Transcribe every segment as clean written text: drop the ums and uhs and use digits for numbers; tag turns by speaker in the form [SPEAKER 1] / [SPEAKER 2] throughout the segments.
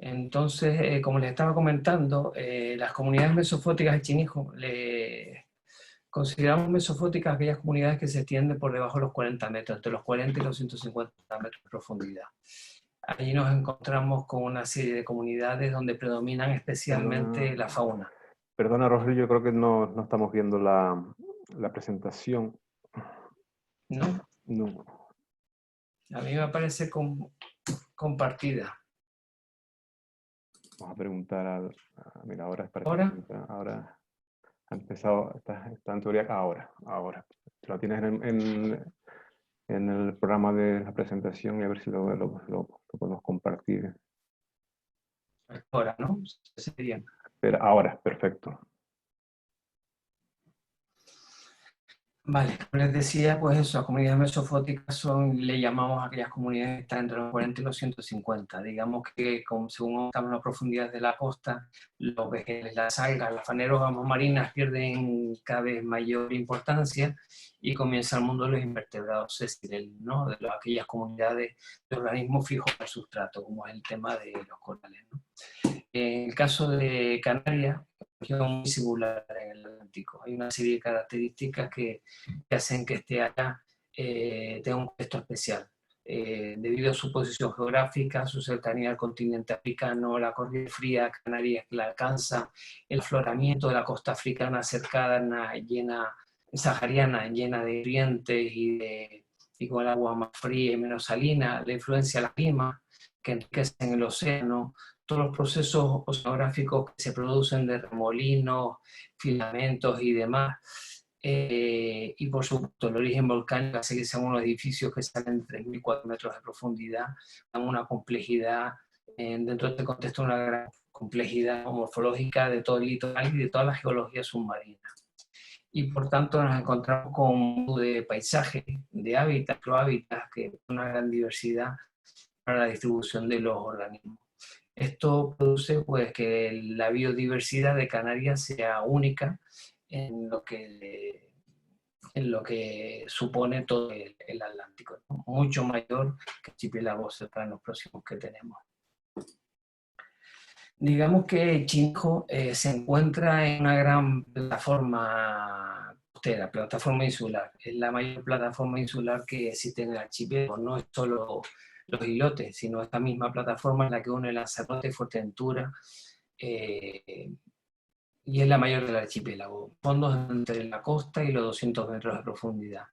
[SPEAKER 1] Entonces, como les estaba comentando, las comunidades mesofóticas de Chinijo, consideramos mesofóticas aquellas comunidades que se extienden por debajo de los 40 metros, entre los 40 y los 150 metros de profundidad. Allí nos encontramos con una serie de comunidades donde predominan especialmente la fauna.
[SPEAKER 2] Perdona, Rogelio, yo creo que no estamos viendo la presentación.
[SPEAKER 1] ¿No?
[SPEAKER 2] No.
[SPEAKER 1] A mí me parece compartida.
[SPEAKER 2] Vamos a preguntar mira, ahora parece
[SPEAKER 1] ¿Ahora?
[SPEAKER 2] que ahora ha empezado, está en teoría ahora. Lo tienes en el programa de la presentación y a ver si lo podemos compartir.
[SPEAKER 1] Ahora, ¿no? Sería.
[SPEAKER 2] Pero ahora, perfecto.
[SPEAKER 1] Vale, como les decía, pues eso, las comunidades mesofóticas le llamamos a aquellas comunidades que están entre los 40 y los 150. Digamos que según estamos en la profundidad de la costa, los vegetales, las algas, las fanerógamas marinas pierden cada vez mayor importancia y comienza el mundo de los invertebrados, es decir, ¿no? De aquellas comunidades de organismos fijos al sustrato, como es el tema de los corales, ¿no? En el caso de Canarias, es muy singular en el Atlántico. Hay una serie de características que hacen que este área tenga un contexto especial. Debido a su posición geográfica, su cercanía al continente africano, la corriente fría canaria que la alcanza, el afloramiento de la costa africana cercana, sahariana, llena de nutrientes y con el agua más fría y menos salina, la influencia de la clima que enriquecen el océano, todos los procesos oceanográficos que se producen de remolinos, filamentos y demás, y por supuesto el origen volcánico hace que sean unos edificios que salen de 3.000 y 4 metros de profundidad, dan una complejidad, dentro de este contexto una gran complejidad morfológica de todo el litoral y de toda la geología submarina. Y por tanto nos encontramos con un mundo de paisajes, de hábitats, prohábitats, que es una gran diversidad para la distribución de los organismos. Esto produce pues, que la biodiversidad de Canarias sea única en lo que supone todo el Atlántico, ¿no? Mucho mayor que archipiélagos cercanos próximos que tenemos. Digamos que Chinjo se encuentra en una gran plataforma costera, plataforma insular. Es la mayor plataforma insular que existe en el archipiélago. No es solo los islotes, sino esta misma plataforma en la que une Lanzarote y Fuerteventura, y es la mayor del archipiélago. Fondos entre la costa y los 200 metros de profundidad.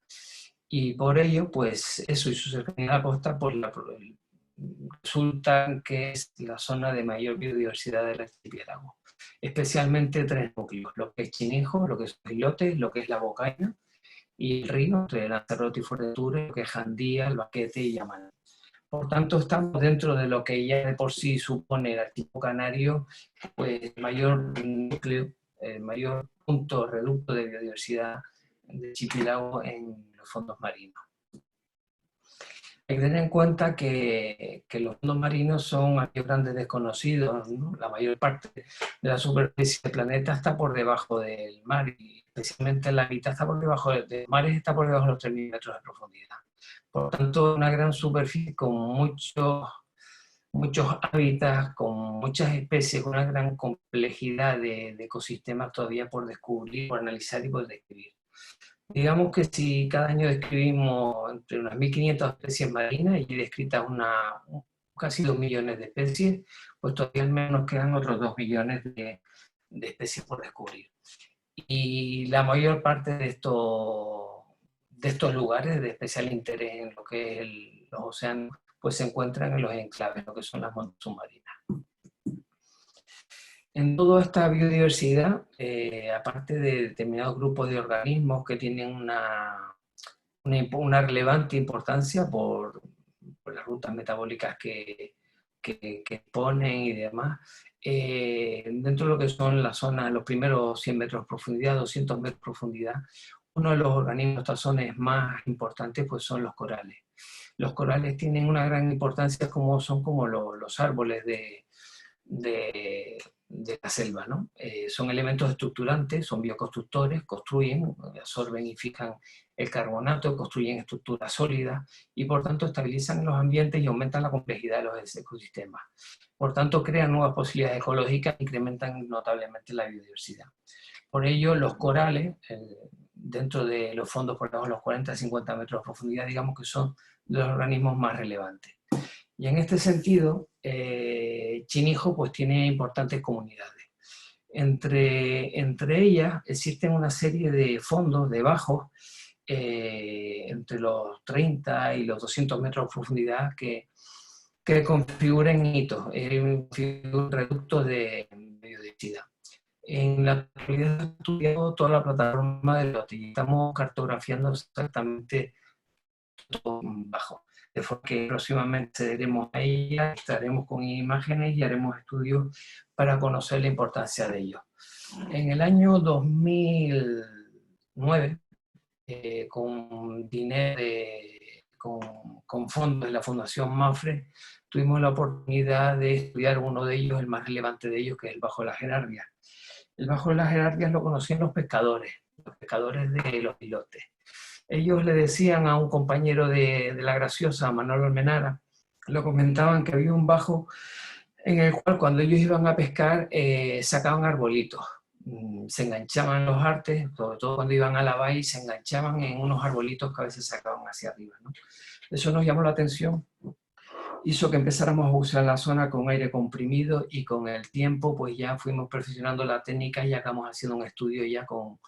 [SPEAKER 1] Y por ello, pues eso y su cercanía a la costa, pues resulta que es la zona de mayor biodiversidad del archipiélago. Especialmente tres núcleos, lo que es Chinijo, lo que es Islotes, lo que es la Bocaina, y el río, entre Lanzarote y Fuerteventura, lo que es Jandía, el Baquete y Yamaná. Por tanto, estamos dentro de lo que ya de por sí supone el archipiélago canario, pues el mayor núcleo, el mayor punto reducto de biodiversidad del archipiélago en los fondos marinos. Hay que tener en cuenta que los fondos marinos son aquellos grandes desconocidos, ¿no? La mayor parte de la superficie del planeta está por debajo del mar, y especialmente la mitad está por debajo del mar, está por debajo de los 3.000 metros de profundidad. Por tanto, una gran superficie con muchos hábitats, con muchas especies, con una gran complejidad de ecosistemas todavía por descubrir, por analizar y por describir. Digamos que si cada año describimos entre unas 1.500 especies marinas y descritas casi 2 millones de especies, pues todavía al menos nos quedan otros 2 millones de especies por descubrir. Y la mayor parte de estos lugares de especial interés en lo que es los océanos, pues se encuentran en los enclaves, lo que son las montañas submarinas. En toda esta biodiversidad, aparte de determinados grupos de organismos que tienen una relevante importancia por las rutas metabólicas que exponen y demás, dentro de lo que son las zonas, los primeros 100 metros de profundidad, 200 metros de profundidad, uno de los organismos taxones más importantes pues son los corales. Los corales tienen una gran importancia, son como los árboles de la selva, ¿no? Son elementos estructurantes, son bioconstructores, construyen, absorben y fijan el carbonato, construyen estructuras sólidas y por tanto estabilizan los ambientes y aumentan la complejidad de los ecosistemas. Por tanto, crean nuevas posibilidades ecológicas e incrementan notablemente la biodiversidad. Por ello, los corales, dentro de los fondos por debajo de los 40-50 metros de profundidad, digamos que son de los organismos más relevantes. Y en este sentido, Chinijo pues, tiene importantes comunidades. Entre ellas existen una serie de fondos de bajos entre los 30 y los 200 metros de profundidad que configuran hitos, reductos de biodiversidad. En la actualidad he estudiado toda la plataforma de lote y estamos cartografiando exactamente todo bajo. De forma que próximamente accederemos a ella, estaremos con imágenes y haremos estudios para conocer la importancia de ellos. En el año 2009, con dinero con fondos de la Fundación Mapfre, tuvimos la oportunidad de estudiar uno de ellos, el más relevante de ellos, que es el Bajo de las Gerardias. El Bajo de las Gerardias lo conocían los pescadores de los islotes. Ellos le decían a un compañero de La Graciosa, Manolo Almenara, lo comentaban que había un bajo en el cual cuando ellos iban a pescar sacaban arbolitos. Se enganchaban los artes, sobre todo cuando iban a la bahía, se enganchaban en unos arbolitos que a veces sacaban hacia arriba, ¿no? Eso nos llamó la atención, hizo que empezáramos a usar la zona con aire comprimido y con el tiempo pues ya fuimos perfeccionando la técnica y acabamos haciendo un estudio ya con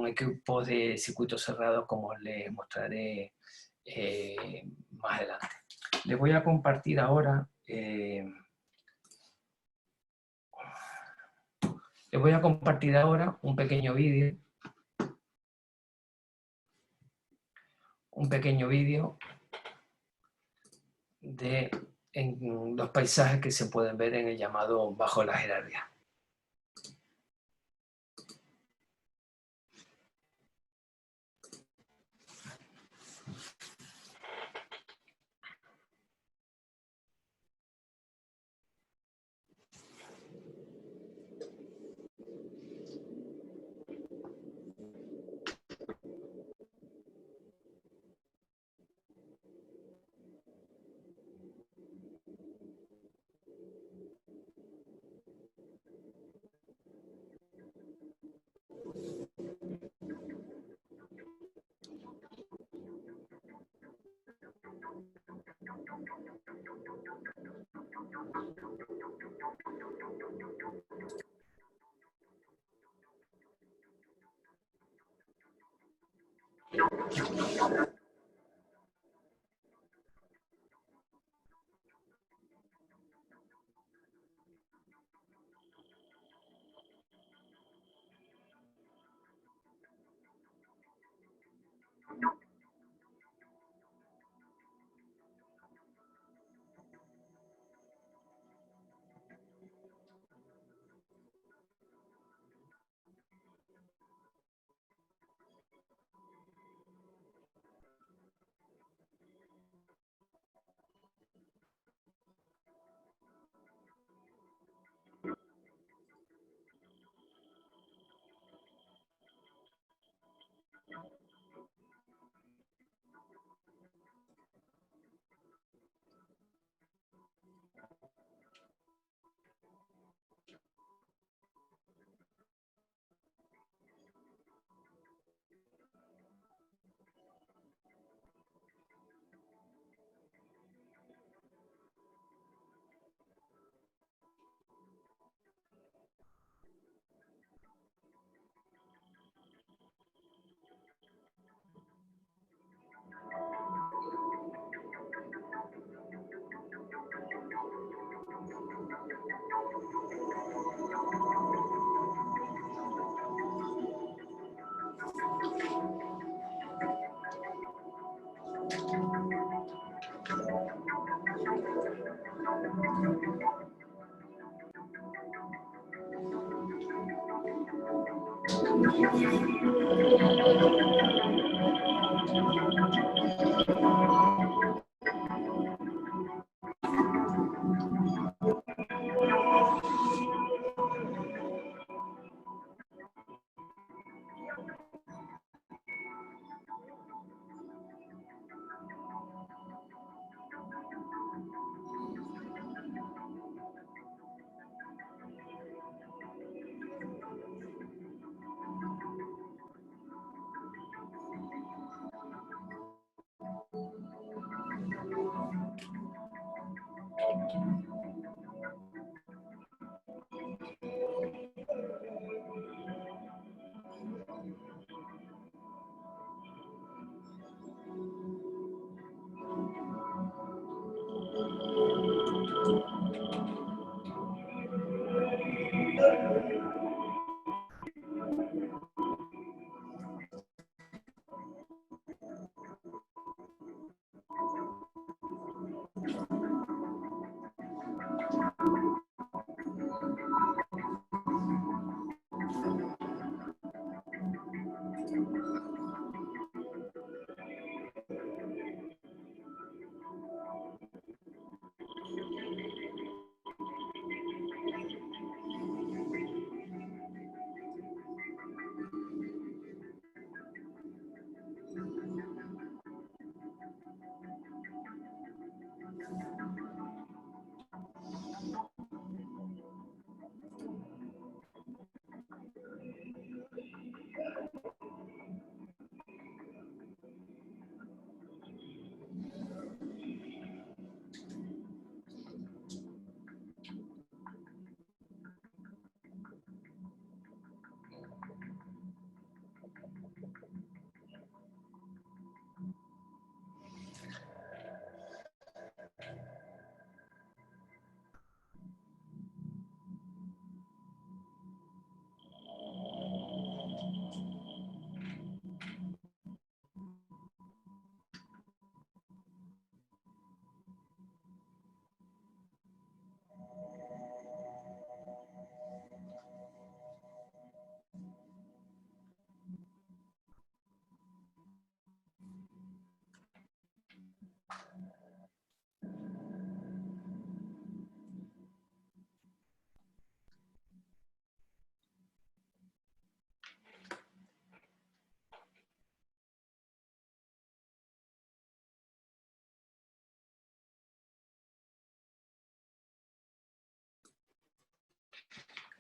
[SPEAKER 1] equipos de circuitos cerrados como les mostraré más adelante. Les voy a compartir ahora un pequeño vídeo de los paisajes que se pueden ver en el llamado Bajo la Gerardia.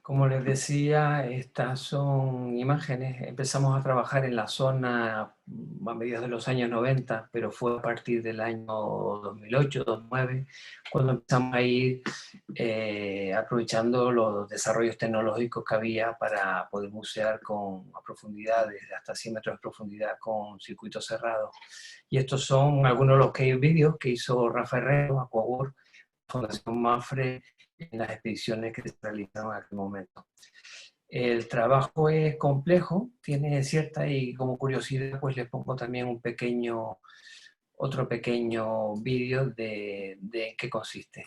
[SPEAKER 1] Como les decía, estas son imágenes. Empezamos a trabajar en la zona a mediados de los años 90, pero fue a partir del año 2008, 2009, cuando empezamos a ir aprovechando los desarrollos tecnológicos que había para poder bucear a profundidades de hasta 100 metros de profundidad con circuitos cerrados. Y estos son algunos de los case vídeos que hizo Rafa Herrero, Aquaworld, Fundación Mapfre, en las expediciones que se realizaron en aquel momento. El trabajo es complejo, tiene cierta, y como curiosidad pues les pongo también otro pequeño vídeo de en qué consiste.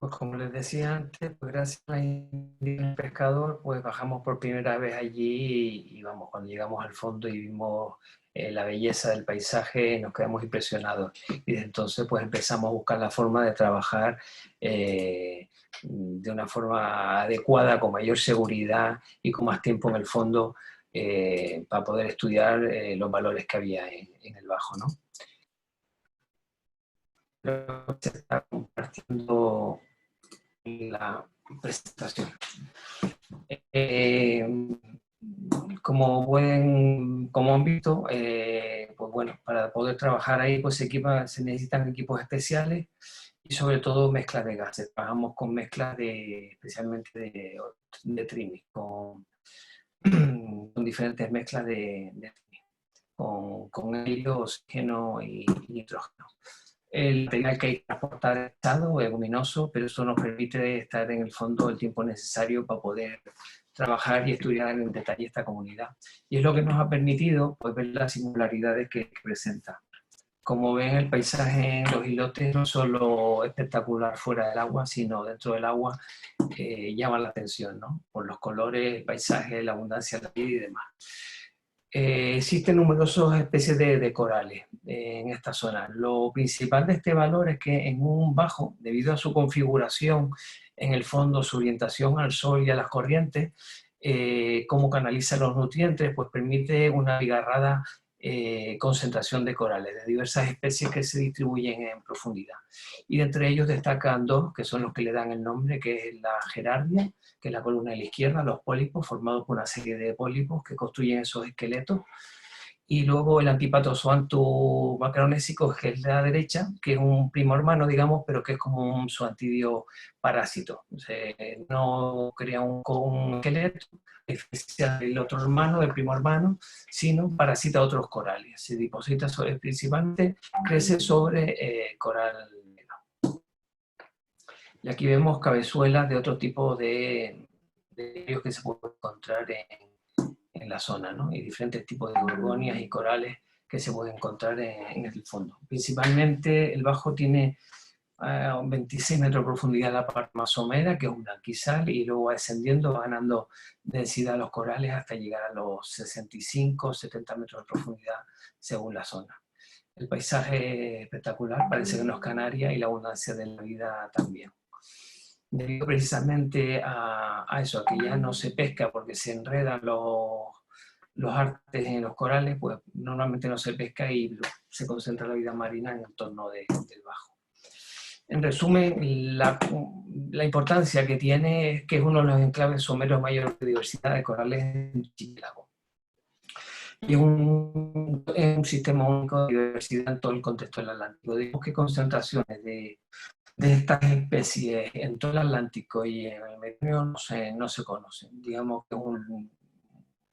[SPEAKER 1] Pues como les decía antes, pues gracias a la Indígena del Pescador, pues bajamos por primera vez allí y vamos, cuando llegamos al fondo y vimos la belleza del paisaje, nos quedamos impresionados. Y desde entonces pues empezamos a buscar la forma de trabajar de una forma adecuada, con mayor seguridad y con más tiempo en el fondo para poder estudiar los valores que había en el bajo, ¿no? Creo que se está compartiendo la presentación. Como han visto, pues bueno, para poder trabajar ahí pues se necesitan equipos especiales y sobre todo mezcla de gases. Trabajamos con mezclas especialmente de trimis, con diferentes mezclas de con helio, oxígeno y nitrógeno. El material que hay que transportar es pesado, es luminoso, pero eso nos permite estar en el fondo el tiempo necesario para poder trabajar y estudiar en detalle esta comunidad. Y es lo que nos ha permitido pues, ver las singularidades que presenta. Como ven, el paisaje en los islotes no solo espectacular fuera del agua, sino dentro del agua llama la atención, ¿no? Por los colores, el paisaje, la abundancia de la vida y demás. Existen numerosas especies de corales en esta zona. Lo principal de este valor es que en un bajo, debido a su configuración en el fondo, su orientación al sol y a las corrientes, cómo canaliza los nutrientes, pues permite una abigarrada concentración de corales de diversas especies que se distribuyen en profundidad. Y de entre ellos destacan dos, que son los que le dan el nombre, que es la gerardia, que es la columna de la izquierda, los pólipos, formados por una serie de pólipos que construyen esos esqueletos. Y luego el Antipatozoanthus macaronésico, que es la derecha, que es un primo hermano, digamos, pero que es como un zoantidio parásito. O sea, no crea un esqueleto, el otro hermano, el primo hermano, sino parasita otros corales. Se deposita principalmente, crece sobre coral negro. Y aquí vemos cabezuelas de otro tipo de ellos que se pueden encontrar en la zona, ¿no? Y diferentes tipos de gorgonias y corales que se pueden encontrar en el fondo. Principalmente el bajo tiene 26 metros de profundidad la parte más somera, que es un blanquizal, y luego va descendiendo, va ganando densidad los corales hasta llegar a los 65, 70 metros de profundidad según la zona. El paisaje es espectacular, parece que no es Canarias, y la abundancia de la vida también. Debido precisamente a eso, a que ya no se pesca porque se enredan los artes en los corales, pues normalmente no se pesca y se concentra la vida marina en el entorno del bajo. En resumen, la importancia que tiene es que es uno de los enclaves someros de mayor diversidad de corales en archipiélago. Y es un sistema único de diversidad en todo el contexto del Atlántico. Digamos que concentraciones de estas especies en todo el Atlántico y en el Mediterráneo no se conocen. Digamos que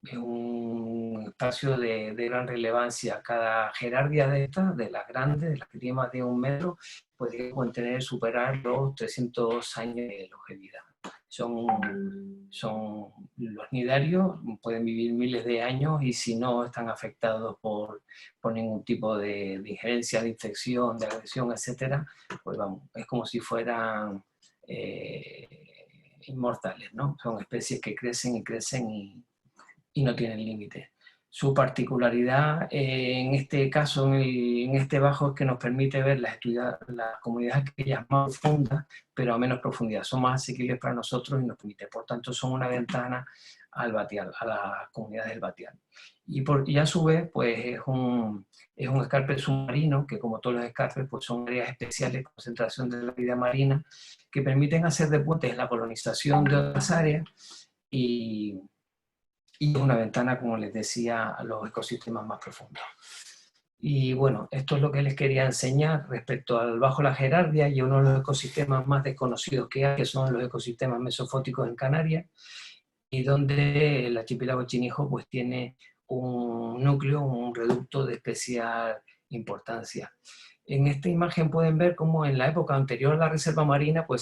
[SPEAKER 1] es un espacio de gran relevancia. Cada gerardia de estas, de las grandes, de las que tienen más de 1 metro, pueden superar los 300 años de longevidad. Son los nidarios, pueden vivir miles de años y si no están afectados por ningún tipo de injerencia, de infección, de agresión, etc., pues vamos, es como si fueran inmortales, ¿no? Son especies que crecen y crecen y no tienen límite. Su particularidad en este caso, en este bajo, es que nos permite ver las comunidades aquellas más profundas, pero a menos profundidad. Son más asequibles para nosotros y nos permite. Por tanto, son una ventana al batial, a las comunidades del batial. Y a su vez, pues es un escarpe submarino, que como todos los escarpes, pues son áreas especiales de concentración de la vida marina, que permiten hacer de puentes la colonización de otras áreas y es una ventana, como les decía, a los ecosistemas más profundos. Y bueno, esto es lo que les quería enseñar respecto al bajo la gerardia y uno de los ecosistemas más desconocidos que hay, que son los ecosistemas mesofóticos en Canarias, y donde el archipiélago Chinijo pues tiene un núcleo, un reducto de especial importancia. En esta imagen pueden ver cómo en la época anterior a la reserva marina pues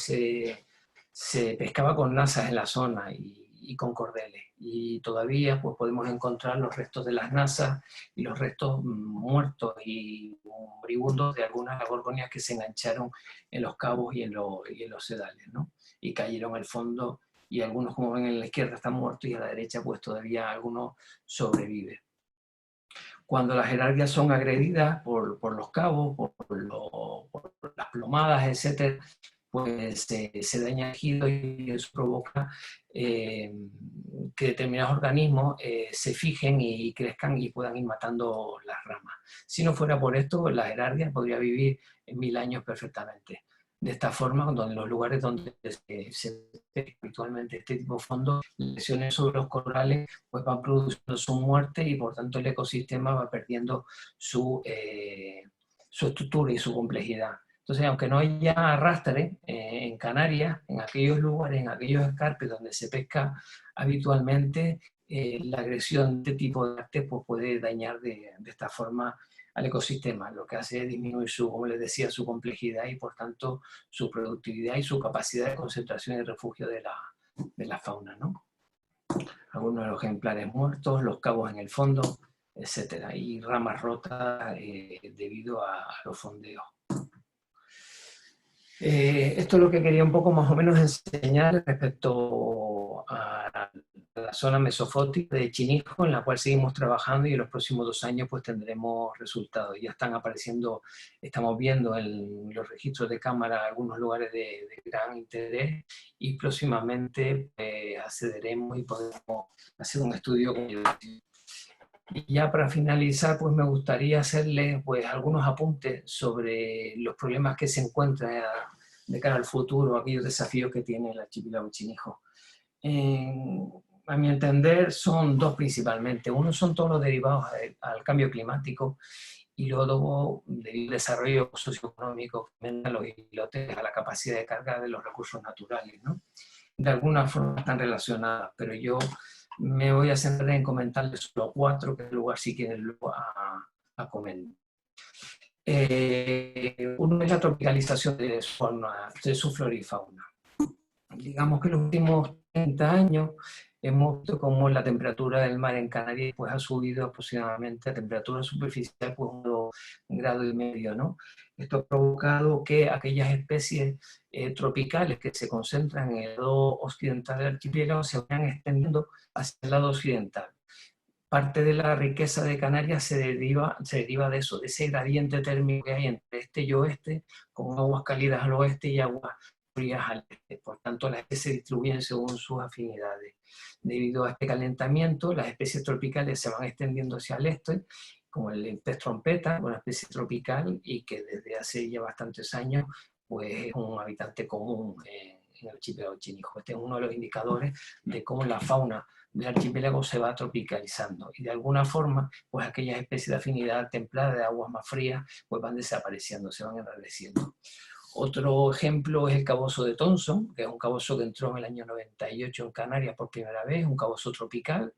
[SPEAKER 1] se pescaba con nasas en la zona y con cordeles. Y todavía pues, podemos encontrar los restos de las nasas y los restos muertos y moribundos de algunas gorgonias que se engancharon en los cabos y en los sedales, ¿no? Y cayeron al fondo, y algunos, como ven en la izquierda, están muertos y a la derecha pues todavía algunos sobreviven. Cuando las jerarquias son agredidas por los cabos, por las plomadas, etc., pues se daña el tejido y eso provoca que determinados organismos se fijen y crezcan y puedan ir matando las ramas. Si no fuera por esto, la gerardia podría vivir en 1000 años perfectamente. De esta forma, donde los lugares donde se ve habitualmente este tipo de fondos, lesiones sobre los corales pues van produciendo su muerte y por tanto el ecosistema va perdiendo su estructura y su complejidad. Entonces, aunque no haya arrastre en Canarias, en aquellos lugares, en aquellos escarpes donde se pesca habitualmente, la agresión de este tipo de arte pues, puede dañar de esta forma al ecosistema, lo que hace es disminuir su, como les decía, su complejidad y por tanto su productividad y su capacidad de concentración y refugio de la fauna, ¿no? Algunos de los ejemplares muertos, los cabos en el fondo, etcétera, y ramas rotas debido a los fondeos. Esto es lo que quería un poco más o menos enseñar respecto a la zona mesofótica de Chinijo, en la cual seguimos trabajando y en los próximos 2 años pues tendremos resultados. Ya están apareciendo, estamos viendo en los registros de cámara algunos lugares de gran interés y próximamente accederemos y podremos hacer un estudio con ellos. Y ya para finalizar, pues me gustaría hacerles pues, algunos apuntes sobre los problemas que se encuentran de cara al futuro, aquellos desafíos que tiene el archipiélago Chinijo. A mi entender, son dos principalmente. Uno son todos los derivados al cambio climático y luego del desarrollo socioeconómico que aumenta los islotes a la capacidad de carga de los recursos naturales, ¿no? De alguna forma están relacionadas, pero yo me voy a centrar en comentarles solo 4, que en lugar si quieren luego a comentar. Uno es la tropicalización de su flora y fauna. Digamos que en los últimos 30 años hemos visto cómo la temperatura del mar en Canarias pues, ha subido aproximadamente a temperatura superficial pues, 1,5 grados, ¿no? Esto ha provocado que aquellas especies tropicales que se concentran en el lado occidental del archipiélago se vayan extendiendo hacia el lado occidental. Parte de la riqueza de Canarias se deriva de eso, de ese gradiente térmico que hay entre este y oeste, con aguas cálidas al oeste y aguas frías al este. Por tanto, las especies se distribuyen según sus afinidades. Debido a este calentamiento, las especies tropicales se van extendiendo hacia el este, como el pez trompeta, una especie tropical y que desde hace ya bastantes años pues, es un habitante común en el archipiélago Chinijo. Este es uno de los indicadores de cómo la fauna del archipiélago se va tropicalizando y de alguna forma pues aquellas especies de afinidad templada de aguas más frías pues van desapareciendo, se van enrareciendo. Otro ejemplo es el cabozo de Thomson, que es un cabozo que entró en el año 98 en Canarias por primera vez, un cabozo tropical.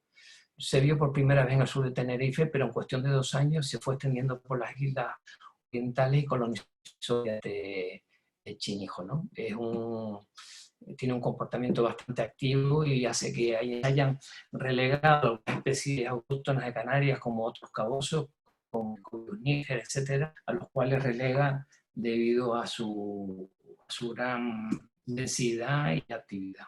[SPEAKER 1] Se vio por primera vez en el sur de Tenerife, pero en cuestión de 2 años se fue extendiendo por las islas orientales y colonizó de Chinijo, ¿no? Tiene un comportamiento bastante activo y hace que hayan relegado especies autóctonas de Canarias como otros cabozos, como Níger, etcétera, a los cuales relega debido a su gran densidad y actividad.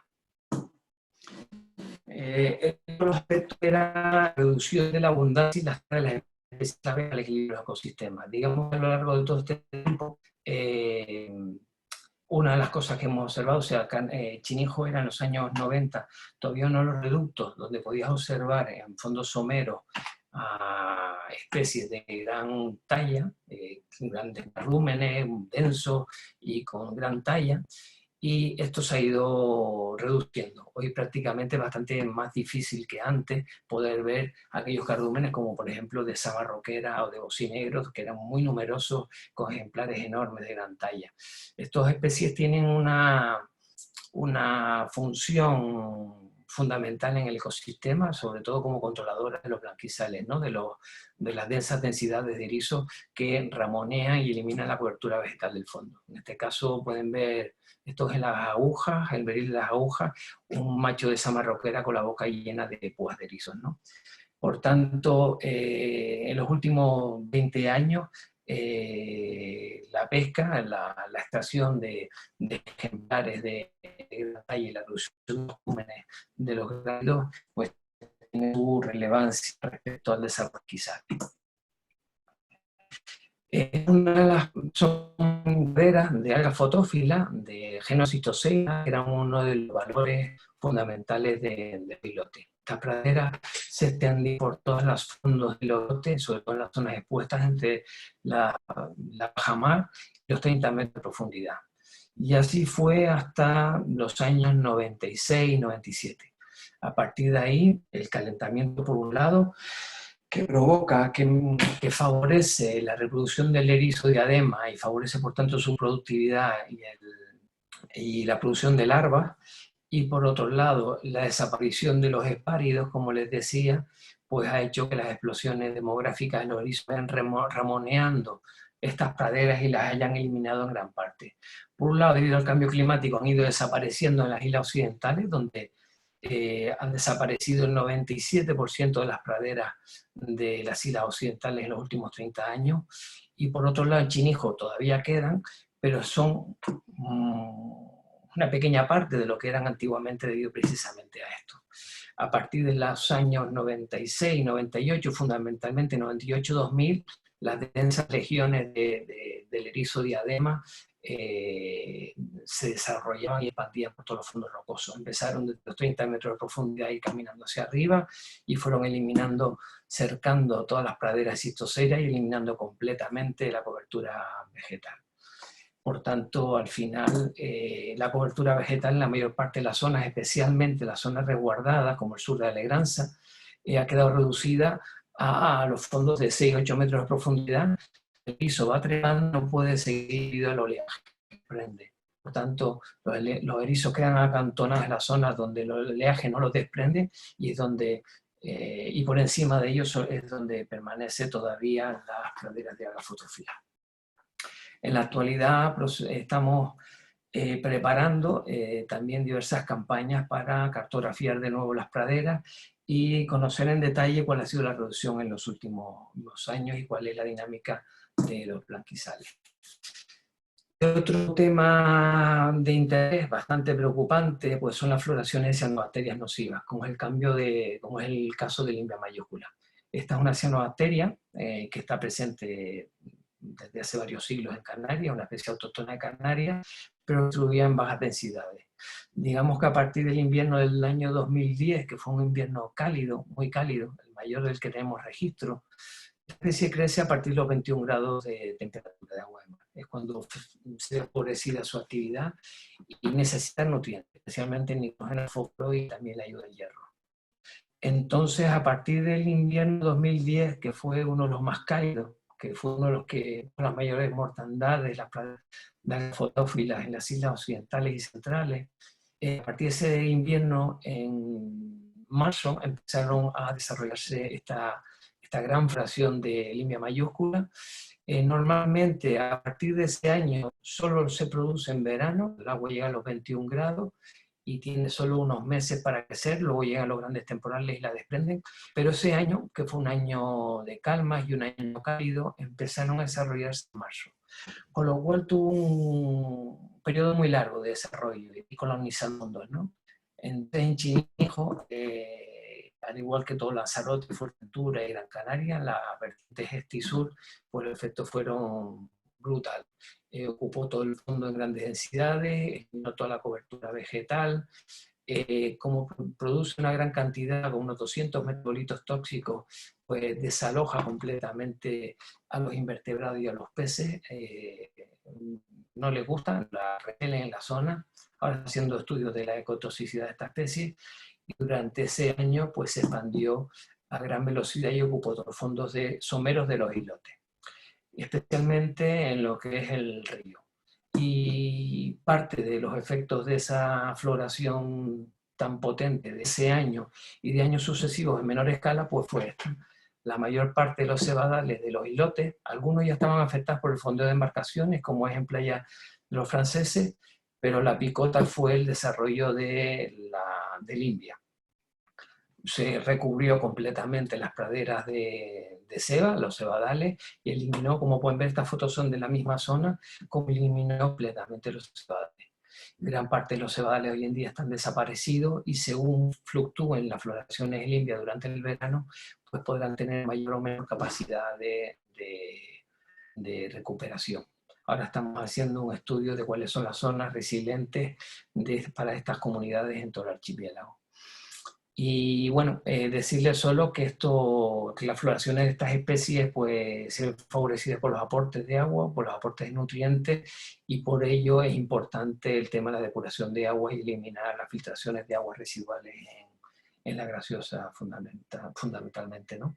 [SPEAKER 1] Otro aspecto era la reducción de la abundancia y las especies al equilibrio del ecosistema. Digamos que a lo largo de todo este tiempo, una de las cosas que hemos observado, o sea, Chinijo era en los años 90, todavía uno de los reductos donde podías observar en fondos someros a especies de gran talla, grandes volúmenes, densos y con gran talla, y esto se ha ido reduciendo. Hoy prácticamente es bastante más difícil que antes poder ver aquellos cardúmenes como por ejemplo de saba roquera o de bocinegros, que eran muy numerosos con ejemplares enormes de gran talla. Estas especies tienen una función fundamental en el ecosistema, sobre todo como controladoras de los blanquizales, ¿no? de las densas densidades de erizos que ramonean y eliminan la cobertura vegetal del fondo. En este caso pueden ver, esto es en las agujas, el beril de las agujas, un macho de sama roquera con la boca llena de púas de erizos, ¿no? Por tanto, en los últimos 20 años, la pesca, la extracción de ejemplares de gran talla y la reducción de los volúmenes de los grávidos, pues tiene su relevancia respecto al desarrollo quizás. Una de las son veras de alga fotófila, de genocitoceina, que eran uno de los valores fundamentales del pilote. Estas praderas se extienden por todos los fondos del islote, sobre todo en las zonas expuestas entre la bajamar y los 30 metros de profundidad. Y así fue hasta los años 96 y 97. A partir de ahí, el calentamiento por un lado, que provoca, que favorece la reproducción del erizo diadema y favorece por tanto su productividad y la producción de larvas, y por otro lado la desaparición de los hespáridos, como les decía, pues ha hecho que las explosiones demográficas de los erizos vayan ramoneando estas praderas y las hayan eliminado en gran parte. Por un lado, debido al cambio climático, han ido desapareciendo en las islas occidentales, donde han desaparecido el 97% de las praderas de las islas occidentales en los últimos 30 años, y por otro lado en Chinijo todavía quedan, pero son una pequeña parte de lo que eran antiguamente debido precisamente a esto. A partir de los años 96, 98, fundamentalmente 98-2000, las densas legiones del erizo diadema se desarrollaban y expandían por todos los fondos rocosos. Empezaron desde los 30 metros de profundidad y caminando hacia arriba y fueron eliminando, cercando todas las praderas cistoceras y eliminando completamente la cobertura vegetal. Por tanto, al final, la cobertura vegetal en la mayor parte de las zonas, especialmente las zonas resguardadas, como el sur de Alegranza, ha quedado reducida a los fondos de 6-8 metros de profundidad. El piso va trepando, no puede seguir debido al oleaje que prende. Por tanto, los erizos quedan acantonados en las zonas donde el oleaje no los desprende y es donde, y por encima de ellos es donde permanece todavía las praderas de agafotrófila. En la actualidad estamos preparando también diversas campañas para cartografiar de nuevo las praderas y conocer en detalle cuál ha sido la reducción en los últimos años y cuál es la dinámica de los blanquizales. Otro tema de interés bastante preocupante pues son las floraciones de cianobacterias nocivas, como es el caso de Limbia mayúscula. Esta es una cianobacteria que está presente desde hace varios siglos en Canarias, una especie autóctona de Canarias, pero distribuida en bajas densidades. Digamos que a partir del invierno del año 2010, que fue un invierno cálido, muy cálido, el mayor del que tenemos registro, la especie crece a partir de los 21 grados de temperatura de agua de mar. Es cuando se ve favorecida su actividad y necesita nutrientes, especialmente nitrógeno, fósforo y también la ayuda del hierro. Entonces, a partir del invierno 2010, que fue uno de los más cálidos, que fue uno de los que con las mayores mortandades, las fotófilas en las islas occidentales y centrales, a partir de ese invierno, en marzo, empezaron a desarrollarse esta gran fracción de Limbia mayúscula. Normalmente, a partir de ese año, solo se produce en verano, el agua llega a los 21 grados, y tiene solo unos meses para crecer, luego llegan los grandes temporales y la desprenden, pero ese año, que fue un año de calmas y un año cálido, empezaron a desarrollarse en marzo, con lo cual tuvo un periodo muy largo de desarrollo y colonizando mundos, ¿no? En Chinijo, al igual que todo Lanzarote, Fuerteventura y Gran Canaria, la vertiente este y sur, pues los efectos fueron brutales. Ocupó todo el fondo en grandes densidades, eliminó toda la cobertura vegetal, como produce una gran cantidad, con unos 200 metabolitos tóxicos, pues desaloja completamente a los invertebrados y a los peces, no les gustan, la repelen en la zona. Ahora está haciendo estudios de la ecotoxicidad de esta especie, y durante ese año pues se expandió a gran velocidad y ocupó todos los fondos someros de los islotes, especialmente en lo que es el río. Y parte de los efectos de esa floración tan potente de ese año y de años sucesivos en menor escala, pues fue esto. La mayor parte de los cebadales de los islotes, algunos ya estaban afectados por el fondeo de embarcaciones, como es en playa de los franceses, pero la picota fue el desarrollo de Limbia. Se recubrió completamente las praderas de ceba, los cebadales, y eliminó, como pueden ver, estas fotos son de la misma zona, como eliminó completamente los cebadales. Gran parte de los cebadales hoy en día están desaparecidos y según fluctúen las floraciones limpias durante el verano, pues podrán tener mayor o menor capacidad de recuperación. Ahora estamos haciendo un estudio de cuáles son las zonas resilientes para estas comunidades en todo el archipiélago. Y bueno, decirles solo que que las floraciones de estas especies pues se ven favorecidas por los aportes de agua, por los aportes de nutrientes, y por ello es importante el tema de la depuración de agua y eliminar las filtraciones de aguas residuales en la graciosa fundamentalmente, ¿no?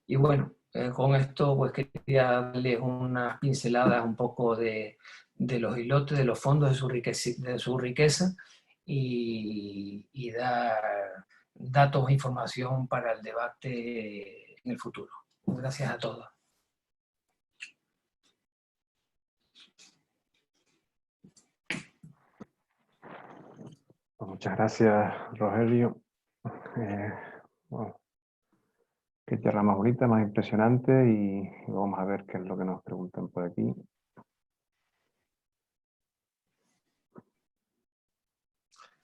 [SPEAKER 1] Y bueno, con esto pues quería darles unas pinceladas un poco de los islotes, de los fondos de su riqueza y dar datos e información para el debate en el futuro. Gracias a todos.
[SPEAKER 2] Pues muchas gracias, Rogelio. Bueno, qué tierra más bonita, más impresionante, y vamos a ver qué es lo que nos preguntan por aquí.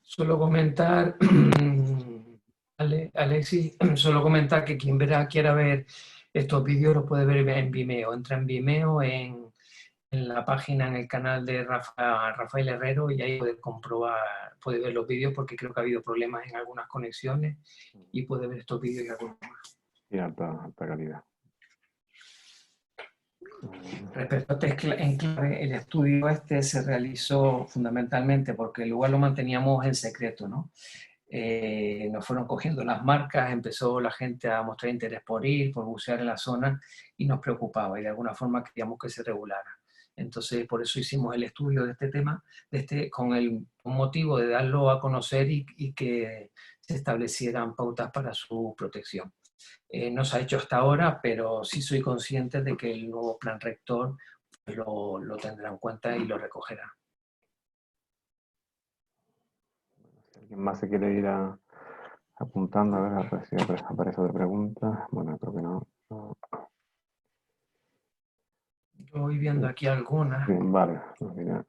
[SPEAKER 1] Solo comentar, Alexis, solo comentar que quien quiera ver estos vídeos los puede ver en Vimeo. Entra en Vimeo, en la página, en el canal de Rafael Herrero, y ahí puede comprobar, puede ver los vídeos, porque creo que ha habido problemas en algunas conexiones, y puede ver estos vídeos y algunos más.
[SPEAKER 2] Y alta calidad.
[SPEAKER 1] Respecto a Enclave, el estudio este se realizó fundamentalmente porque el lugar lo manteníamos en secreto, ¿no? Nos fueron cogiendo las marcas, empezó la gente a mostrar interés por ir, por bucear en la zona, y nos preocupaba, y de alguna forma queríamos que se regulara. Entonces, por eso hicimos el estudio de este tema, con el motivo de darlo a conocer y que se establecieran pautas para su protección. No se ha hecho hasta ahora, pero sí soy consciente de que el nuevo plan rector lo tendrá en cuenta y lo recogerá.
[SPEAKER 2] Si alguien más se quiere ir apuntando, a ver si aparece otra pregunta. Bueno, creo que no.
[SPEAKER 1] Yo voy viendo aquí algunas.
[SPEAKER 2] Bien, vale. Mira.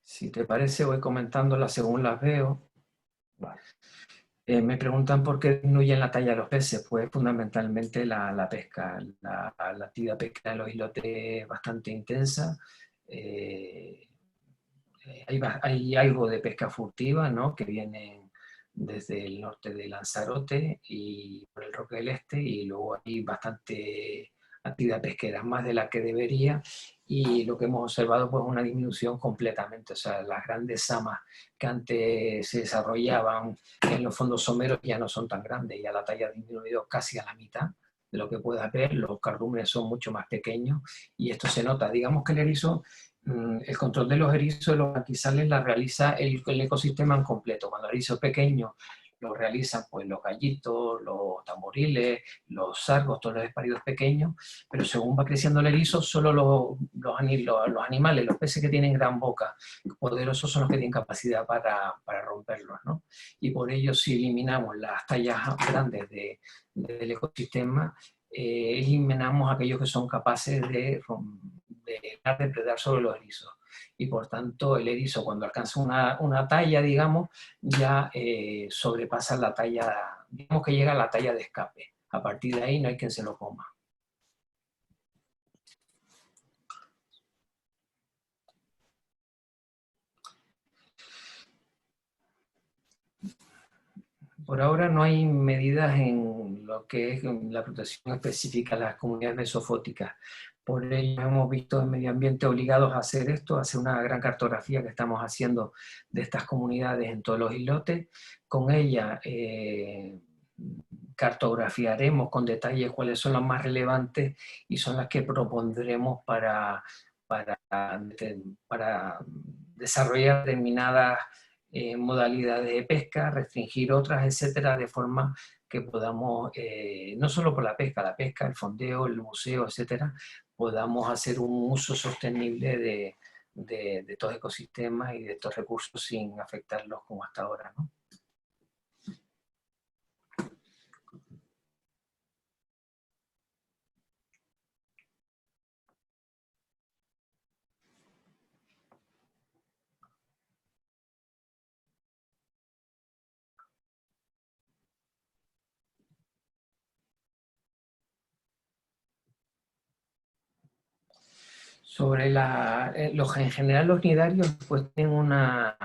[SPEAKER 1] Si te parece, voy comentándolas según las veo.
[SPEAKER 2] Vale.
[SPEAKER 1] Me preguntan por qué disminuyen la talla de los peces. Pues fundamentalmente la pesca. La actividad pesquera en los islotes es bastante intensa. Hay algo de pesca furtiva, ¿no? Que vienen desde el norte de Lanzarote y por el Roque del Este, y luego hay bastante actividad pesquera, más de la que debería, y lo que hemos observado pues una disminución completamente. O sea, las grandes samas que antes se desarrollaban en los fondos someros ya no son tan grandes, ya la talla ha disminuido casi a la mitad de lo que puedas ver. Los cardúmenes son mucho más pequeños y esto se nota. Digamos que el erizo, el control de los erizos, los maquisales, la realiza el ecosistema en completo. Cuando el erizo es pequeño, lo realizan pues los gallitos, los tamboriles, los sargos, todos los espáridos pequeños, pero según va creciendo el erizo, solo los animales, los peces que tienen gran boca, poderosos, son los que tienen capacidad para romperlos, ¿no? Y por ello, si eliminamos las tallas grandes del ecosistema, eliminamos aquellos que son capaces de depredar sobre los erizos. Y por tanto, el erizo, cuando alcanza una talla, digamos, ya sobrepasa la talla, digamos que llega a la talla de escape. A partir de ahí no hay quien se lo coma. Por ahora no hay medidas en lo que es la protección específica de las comunidades mesofóticas. Por ello hemos visto en medio ambiente obligados a hacer esto, a hacer una gran cartografía que estamos haciendo de estas comunidades en todos los islotes. Con ella cartografiaremos con detalle cuáles son las más relevantes y son las que propondremos para desarrollar determinadas modalidades de pesca, restringir otras, etcétera, de forma que podamos, no solo por la pesca, el fondeo, el buceo, etcétera, podamos hacer un uso sostenible de estos ecosistemas y de estos recursos sin afectarlos como hasta ahora, ¿no? en general los nidarios pues tienen una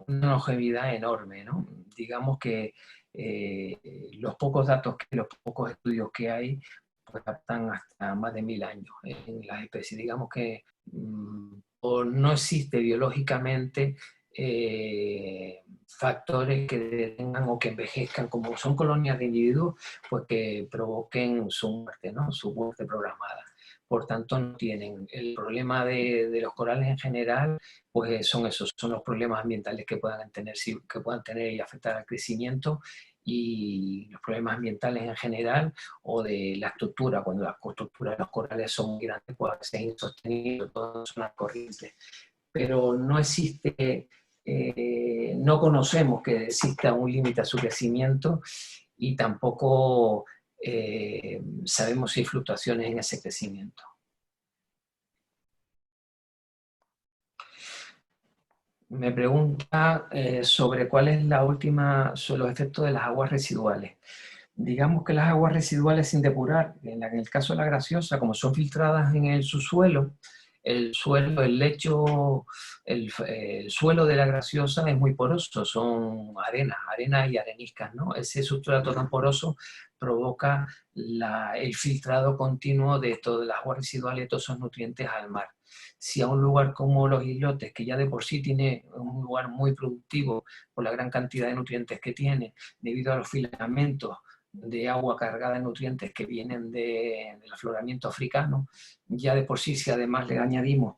[SPEAKER 1] longevidad enorme, ¿no? Digamos que los pocos datos, los pocos estudios que hay, pues están hasta más de 1000 años en las especies. Digamos que no existe biológicamente factores que detengan o que envejezcan, como son colonias de individuos, pues que provoquen su muerte, ¿no? Su muerte programada. Por tanto, no tienen. El problema de los corales en general, pues son esos, son los problemas ambientales que puedan tener y afectar al crecimiento, y los problemas ambientales en general, o de la estructura, cuando las estructuras de los corales son muy grandes, pues a veces es insostenible, todas son las corrientes. Pero no existe, no conocemos que exista un límite a su crecimiento, y tampoco sabemos si hay fluctuaciones en ese crecimiento. Me pregunta sobre cuál es sobre los efectos de las aguas residuales. Digamos que las aguas residuales sin depurar, en el caso de la Graciosa, como son filtradas en el subsuelo, el lecho, el suelo de la Graciosa es muy poroso, son arena y areniscas, ¿no? Ese sustrato tan poroso provoca el filtrado continuo de todas las aguas residuales y todos esos nutrientes al mar. Si a un lugar como los islotes, que ya de por sí tiene un lugar muy productivo por la gran cantidad de nutrientes que tiene, debido a los filamentos de agua cargada en nutrientes que vienen del afloramiento africano, ya de por sí, si además le añadimos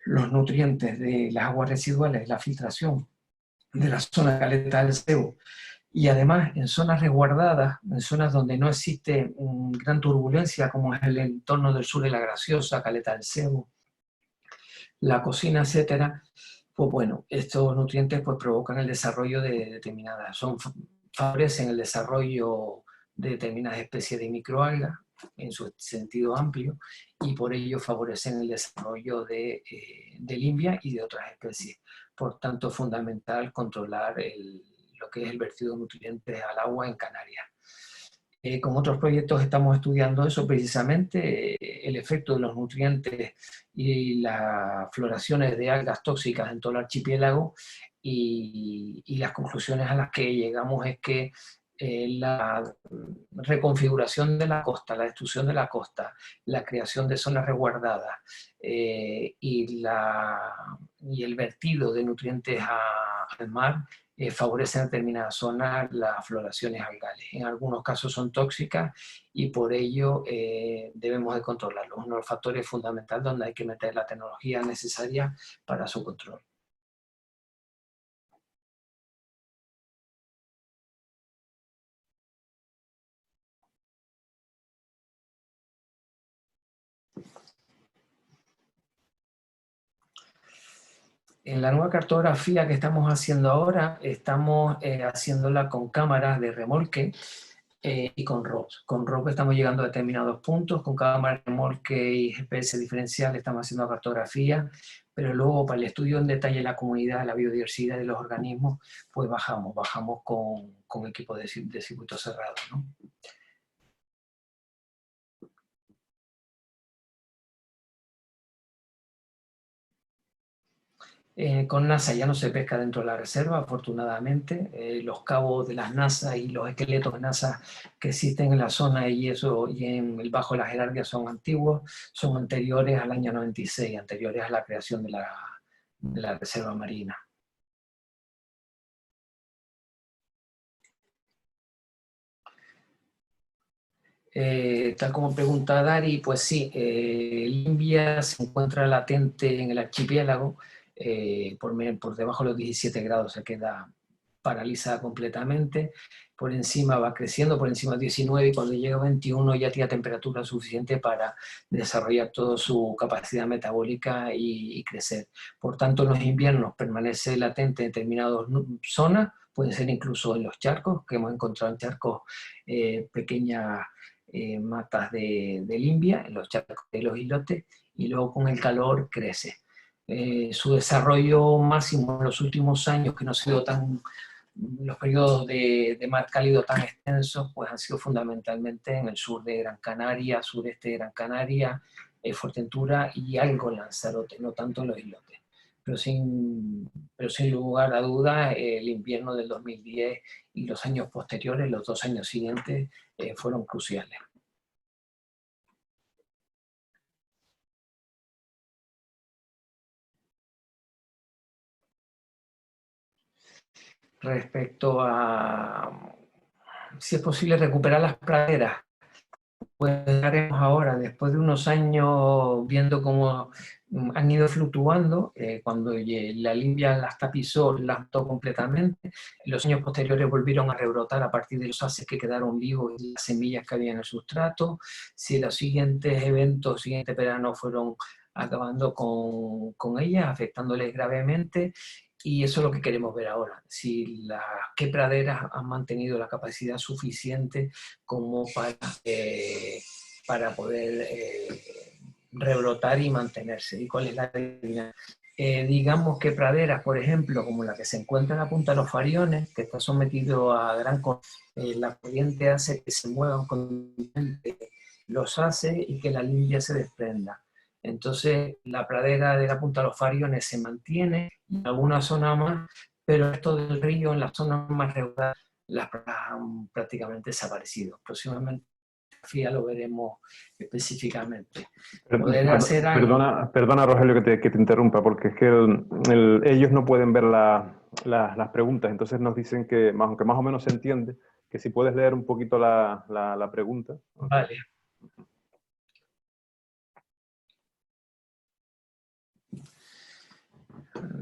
[SPEAKER 1] los nutrientes de las aguas residuales, la filtración de la zona caleta del Sebo, y además en zonas resguardadas, en zonas donde no existe gran turbulencia, como es el entorno del sur de la Graciosa, caleta del Sebo, la cocina, etcétera, pues bueno, estos nutrientes pues provocan el desarrollo de determinadas, favorecen el desarrollo de determinadas especies de microalgas en su sentido amplio, y por ello favorecen el desarrollo de limbia y de otras especies. Por tanto, es fundamental controlar lo que es el vertido de nutrientes al agua en Canarias. Con otros proyectos estamos estudiando eso precisamente, el efecto de los nutrientes y las floraciones de algas tóxicas en todo el archipiélago, y las conclusiones a las que llegamos es que la reconfiguración de la costa, la destrucción de la costa, la creación de zonas resguardadas y el vertido de nutrientes al mar favorecen en determinadas zonas las floraciones algales. En algunos casos son tóxicas y por ello debemos de controlarlos. Uno de los factores fundamentales donde hay que meter la tecnología necesaria para su control. En la nueva cartografía que estamos haciendo ahora, estamos haciéndola con cámaras de remolque y con ROVs. Con ROV estamos llegando a determinados puntos, con cámaras de remolque y GPS diferencial estamos haciendo cartografía, pero luego para el estudio en detalle de la comunidad, la biodiversidad de los organismos, pues bajamos con equipos de circuito cerrado, ¿no? Con NASA ya no se pesca dentro de la reserva, afortunadamente. Los cabos de las NASA y los esqueletos de NASA que existen en la zona y en el bajo de la jerarquía son antiguos, son anteriores al año 96, anteriores a la creación de la reserva marina. Tal como pregunta Dari, pues sí, Limbia se encuentra latente en el archipiélago, por debajo de los 17 grados se queda paralizada completamente, por encima va creciendo, por encima de 19, y cuando llega a 21 ya tiene temperatura suficiente para desarrollar toda su capacidad metabólica y crecer. Por tanto, en los inviernos permanece latente en determinadas zonas, puede ser incluso en los charcos, que hemos encontrado en charcos pequeñas matas de limbia, en los charcos de los islotes, y luego con el calor crece. Su desarrollo máximo en los últimos años, que no ha sido los periodos de mar cálido tan extensos, pues han sido fundamentalmente en el sur de Gran Canaria, sureste de Gran Canaria, Fuerteventura y algo en Lanzarote, no tanto en los islotes. Pero sin lugar a dudas, el invierno del 2010 y los años posteriores, los 2 años siguientes, fueron cruciales. Respecto a si es posible recuperar las praderas, pues haremos ahora, después de unos años viendo cómo han ido fluctuando, cuando la limpia las tapizó, las mató completamente. En los años posteriores volvieron a rebrotar a partir de los haces que quedaron vivos y las semillas que había en el sustrato. Si los siguientes eventos, siguiente verano, fueron acabando con ellas, afectándoles gravemente. Y eso es lo que queremos ver ahora, qué praderas han mantenido la capacidad suficiente como para poder rebrotar y mantenerse. ¿Y cuál es la línea? Digamos que praderas, por ejemplo, como la que se encuentra en la punta de los Fariones, que está sometido a gran la corriente hace que se muevan continuamente los hace y que la limpia se desprenda. Entonces, la pradera de la punta de los Fariones se mantiene, en alguna zona más, pero esto del río, en la zona más regular, las praderas han prácticamente desaparecido. Próximamente lo veremos específicamente.
[SPEAKER 2] Perdona, Rogelio, que te interrumpa, porque es que ellos no pueden ver las preguntas, entonces nos dicen que, aunque más o menos se entiende, que si puedes leer un poquito la pregunta.
[SPEAKER 1] Vale.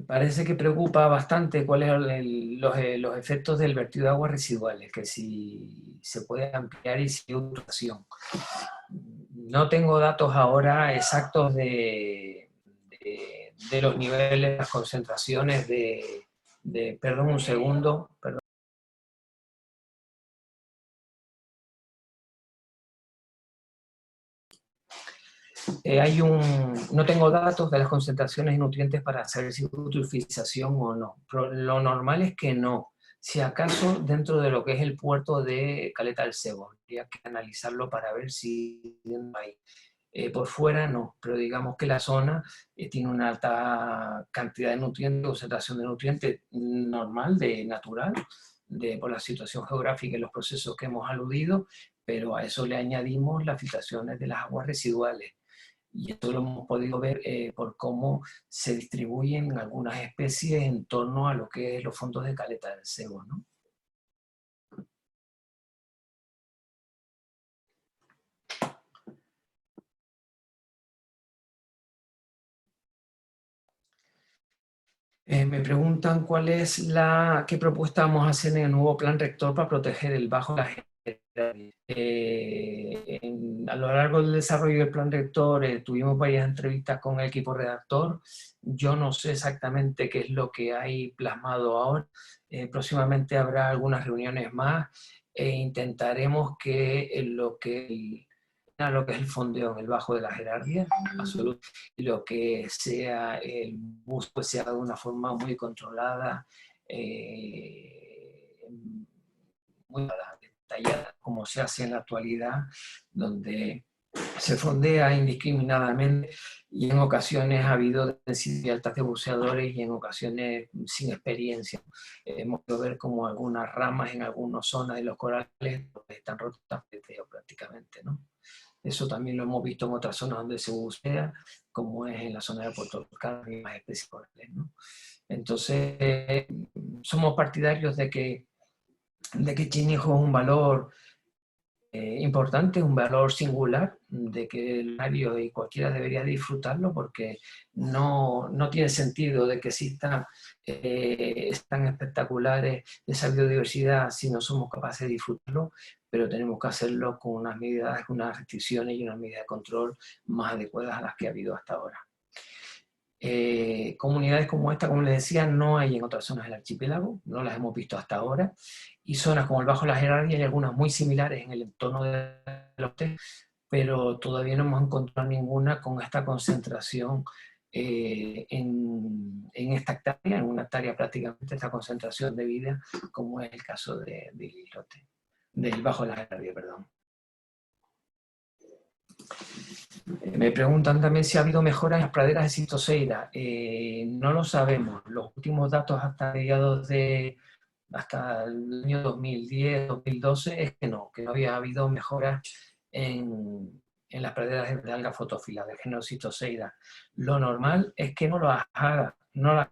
[SPEAKER 1] Parece que preocupa bastante cuáles son los efectos del vertido de aguas residuales, que si se puede ampliar y si hay utilización. No tengo datos ahora exactos de los niveles, las concentraciones perdón un segundo, perdón. No tengo datos de las concentraciones de nutrientes para saber si hay utilización o no. Pero lo normal es que no. Si acaso dentro de lo que es el puerto de Caleta del Cebo, habría que analizarlo para ver si hay. Por fuera no, pero digamos que la zona tiene una alta cantidad de nutrientes, concentración de nutrientes normal, natural, por la situación geográfica y los procesos que hemos aludido, pero a eso le añadimos las filtraciones de las aguas residuales. Y esto lo hemos podido ver por cómo se distribuyen algunas especies en torno a lo que es los fondos de Caleta del Cebo, ¿no? Me preguntan qué propuesta vamos a hacer en el nuevo plan rector para proteger el bajo de la gente. A lo largo del desarrollo del plan rector tuvimos varias entrevistas con el equipo redactor. Yo no sé exactamente qué es lo que hay plasmado ahora. Próximamente habrá algunas reuniones más e intentaremos que lo que es el fondeo en el bajo de la jerarquía, absoluto, y lo que sea el bus pues sea de una forma muy controlada, muy detallada, como se hace en la actualidad, donde se fondea indiscriminadamente y en ocasiones ha habido densidad altas de buceadores y en ocasiones sin experiencia. Hemos podido ver como algunas ramas en algunas zonas de los corales están rotas prácticamente, ¿no? Eso también lo hemos visto en otras zonas donde se bucea, como es en la zona de Puerto Rico y más especies corales, ¿no? Entonces, somos partidarios de que Chinijo es un valor importante, un valor singular, de que el usuario y cualquiera debería disfrutarlo, porque no tiene sentido de que existan tan espectaculares esa biodiversidad si no somos capaces de disfrutarlo, pero tenemos que hacerlo con unas medidas, unas restricciones y unas medidas de control más adecuadas a las que ha habido hasta ahora. Comunidades como esta, como les decía, no hay en otras zonas del archipiélago, no las hemos visto hasta ahora, y zonas como el Bajo de la Jerarquía hay algunas muy similares en el entorno de los hoteles, pero todavía no hemos encontrado ninguna con esta concentración en esta hectárea, en una hectárea prácticamente esta concentración de vida, como es el caso del islote, del Bajo de la Jerarquía, perdón. Me preguntan también si ha habido mejoras en las praderas de Cistoseira. No lo sabemos. Los últimos datos hasta mediados hasta el año 2010, 2012, es que no había habido mejoras en las praderas de alga fotófila del género Cistoseira. Lo normal es que no las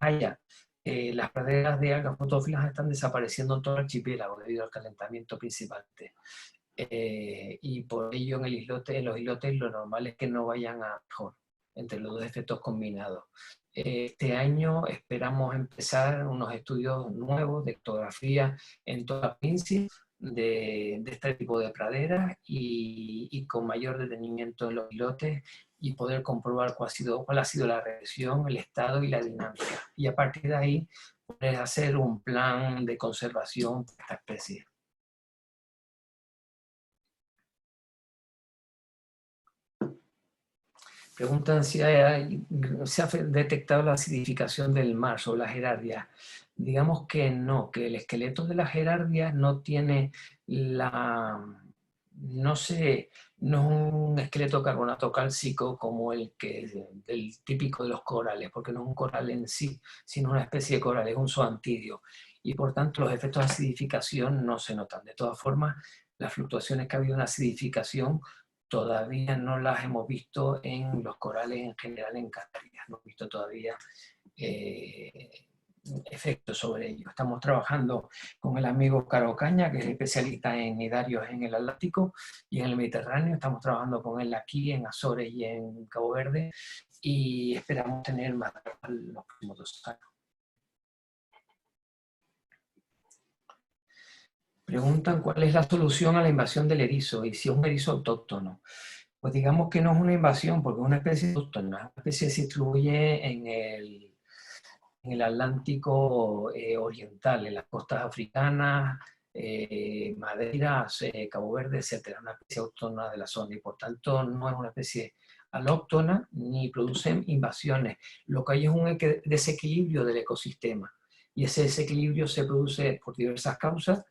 [SPEAKER 1] haya. Las praderas de algas fotófilas están desapareciendo en todo el archipiélago debido al calentamiento principalmente. Y por ello en los islotes lo normal es que no vayan a mejor entre los dos efectos combinados. Este año esperamos empezar unos estudios nuevos de ectografía en toda la provincia de este tipo de praderas y con mayor detenimiento en los islotes y poder comprobar cuál ha sido la regresión, el estado y la dinámica. Y a partir de ahí poder hacer un plan de conservación para esta especie. Preguntan si se ha detectado la acidificación del mar sobre las gerardias. Digamos que no, que el esqueleto de las gerardias no tiene no es un esqueleto carbonato cálcico como el típico de los corales, porque no es un coral en sí, sino una especie de coral, es un zoantidio. Y por tanto los efectos de acidificación no se notan. De todas formas, las fluctuaciones que ha habido en acidificación todavía no las hemos visto en los corales en general en Canarias, no hemos visto todavía efectos sobre ello. Estamos trabajando con el amigo Caro Caña, que es especialista en nidarios en el Atlántico y en el Mediterráneo. Estamos trabajando con él aquí en Azores y en Cabo Verde y esperamos tener más en los próximos 2 años. Preguntan cuál es la solución a la invasión del erizo y si es un erizo autóctono. Pues digamos que no es una invasión porque es una especie autóctona, una especie que se distribuye en el Atlántico oriental, en las costas africanas, Madeira, Cabo Verde, etc. Una especie autóctona de la zona y por tanto no es una especie alóctona ni produce invasiones. Lo que hay es un desequilibrio del ecosistema y ese desequilibrio se produce por diversas causas.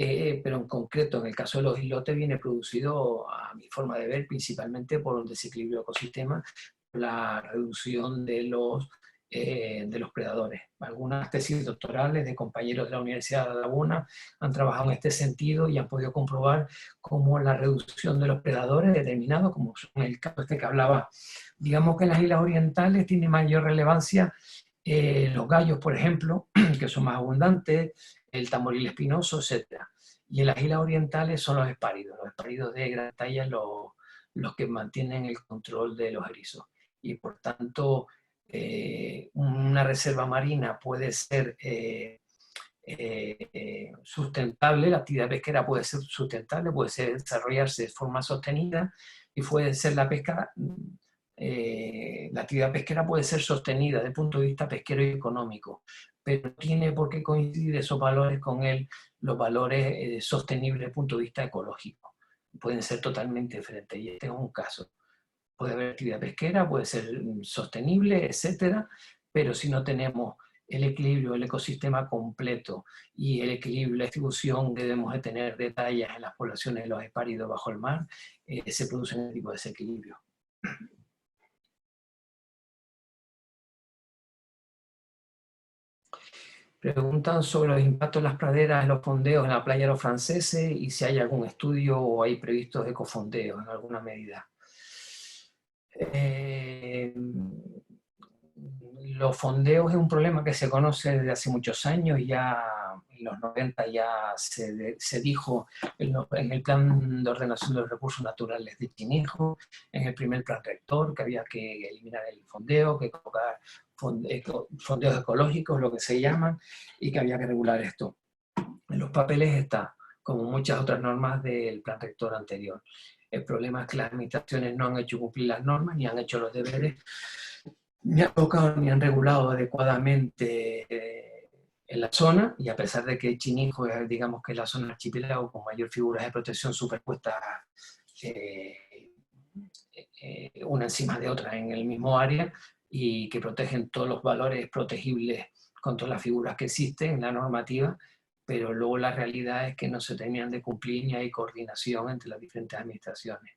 [SPEAKER 1] Pero en concreto, en el caso de los islotes, viene producido, a mi forma de ver, principalmente por un desequilibrio ecosistema, la reducción de los predadores. Algunas tesis doctorales de compañeros de la Universidad de Laguna han trabajado en este sentido y han podido comprobar cómo la reducción de los predadores determinados, como en el caso este que hablaba, digamos que en las islas orientales tiene mayor relevancia los gallos, por ejemplo, que son más abundantes, el tamboril espinoso, etc. Y en las islas orientales son los espáridos de gran talla los que mantienen el control de los erizos. Y por tanto, una reserva marina puede ser sustentable, la actividad pesquera puede ser sustentable, desarrollarse de forma sostenida y puede ser la pesca, la actividad pesquera puede ser sostenida desde el punto de vista pesquero y económico, pero no tiene por qué coincidir esos valores con los valores sostenibles desde el punto de vista ecológico. Pueden ser totalmente diferentes y este es un caso. Puede haber actividad pesquera, puede ser sostenible, etcétera, pero si no tenemos el equilibrio del ecosistema completo y el equilibrio, la distribución que debemos de tener de tallas en las poblaciones de los espáridos bajo el mar, se produce un tipo de desequilibrio. Preguntan sobre los impactos de las praderas en los fondeos en la playa de los franceses y si hay algún estudio o hay previstos ecofondeos en alguna medida. Los fondeos es un problema que se conoce desde hace muchos años, ya en los 90 ya se dijo en el plan de ordenación de los recursos naturales de Chinijo, en el primer plan rector, que había que eliminar el fondeo, que colocar fondeos ecológicos, lo que se llaman, y que había que regular esto. En los papeles está, como muchas otras normas del plan rector anterior. El problema es que las administraciones no han hecho cumplir las normas, ni han hecho los deberes, ni han tocado ni han regulado adecuadamente en la zona, y a pesar de que Chinijo es, digamos, que es la zona archipiélago con mayor figuras de protección superpuestas una encima de otra en el mismo área y que protegen todos los valores protegibles con todas las figuras que existen en la normativa, pero luego la realidad es que no se terminan de cumplir ni hay coordinación entre las diferentes administraciones.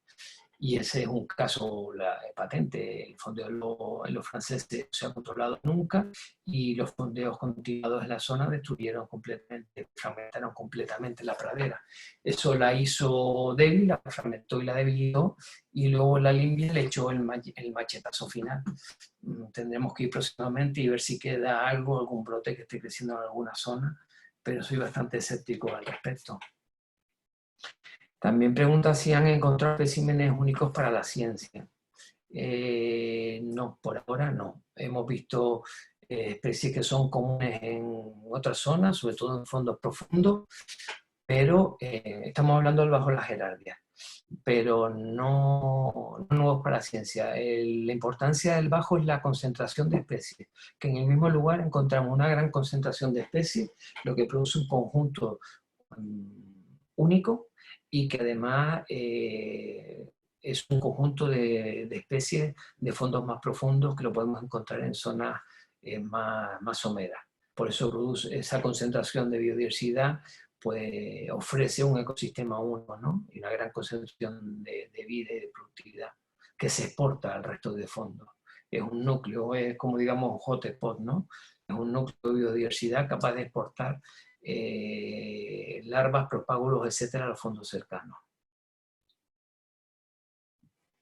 [SPEAKER 1] y ese es un caso patente. El fondeo en los franceses no se ha controlado nunca y los fondeos continuados en la zona destruyeron completamente, fragmentaron completamente la pradera. Eso la hizo débil, la fragmentó y la debilitó, y luego la limpia le echó el machetazo final. Tendremos que ir próximamente y ver si queda algo, algún brote que esté creciendo en alguna zona, pero soy bastante escéptico al respecto. También pregunta si han encontrado especímenes únicos para la ciencia. No, por ahora no. Hemos visto especies que son comunes en otras zonas, sobre todo en fondos profundos, pero estamos hablando del bajo la Gerardia, pero no nuevos para la ciencia. La importancia del bajo es la concentración de especies, que en el mismo lugar encontramos una gran concentración de especies, lo que produce un conjunto único y que además es un conjunto de especies de fondos más profundos que lo podemos encontrar en zonas más someras. Por eso produce esa concentración de biodiversidad, pues ofrece un ecosistema único, ¿no? Y una gran concentración de vida y de productividad que se exporta al resto de fondos. Es un núcleo, es como digamos un hotspot, ¿no? Es un núcleo de biodiversidad capaz de exportar larvas, propágulos, etcétera, a los fondos cercanos.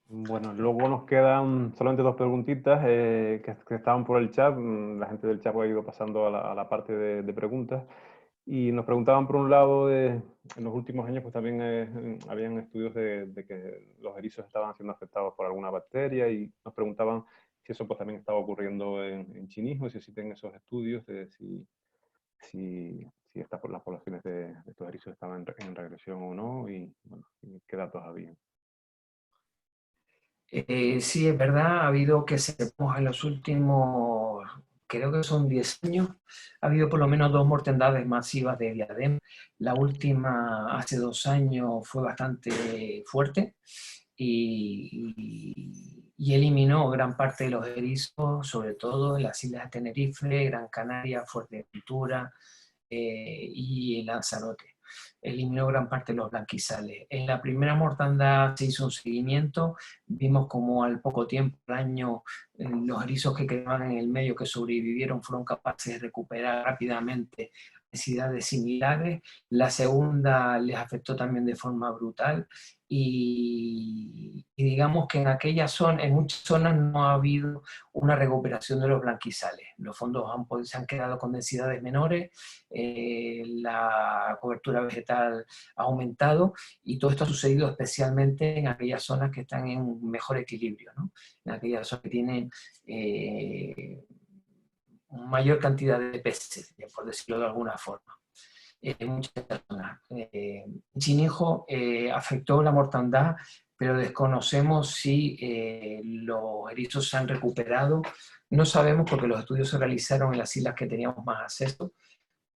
[SPEAKER 2] Bueno, luego nos quedan solamente dos preguntitas que estaban por el chat. La gente del chat ha ido pasando a la parte de preguntas. Y nos preguntaban por un lado, en los últimos años pues también habían estudios de que los erizos estaban siendo afectados por alguna bacteria, y nos preguntaban si eso pues también estaba ocurriendo en Chinijo, si existen esos estudios de si las poblaciones de estos erizos estaban en regresión o no, y bueno, qué datos había.
[SPEAKER 1] Sí, es verdad, ha habido que sepamos en los últimos, creo que son 10 años, ha habido por lo menos 2 mortandades masivas de diadema. La última, hace 2 años, fue bastante fuerte y eliminó gran parte de los erizos, sobre todo en las islas de Tenerife, Gran Canaria, Fuerteventura y Lanzarote. Eliminó gran parte de los blanquizales. En la primera mortandad se hizo un seguimiento, vimos como al poco tiempo, al año, los erizos que quedaban en el medio, que sobrevivieron, fueron capaces de recuperar rápidamente densidades similares. La segunda les afectó también de forma brutal y digamos que en aquellas zonas, en muchas zonas no ha habido una recuperación de los blanquizales. Los fondos se han quedado con densidades menores, la cobertura vegetal ha aumentado y todo esto ha sucedido especialmente en aquellas zonas que están en mejor equilibrio, ¿no? En aquellas zonas que tienen mayor cantidad de peces, por decirlo de alguna forma. Muchas personas. Chinijo afectó la mortandad, pero desconocemos si los erizos se han recuperado. No sabemos porque los estudios se realizaron en las islas que teníamos más acceso,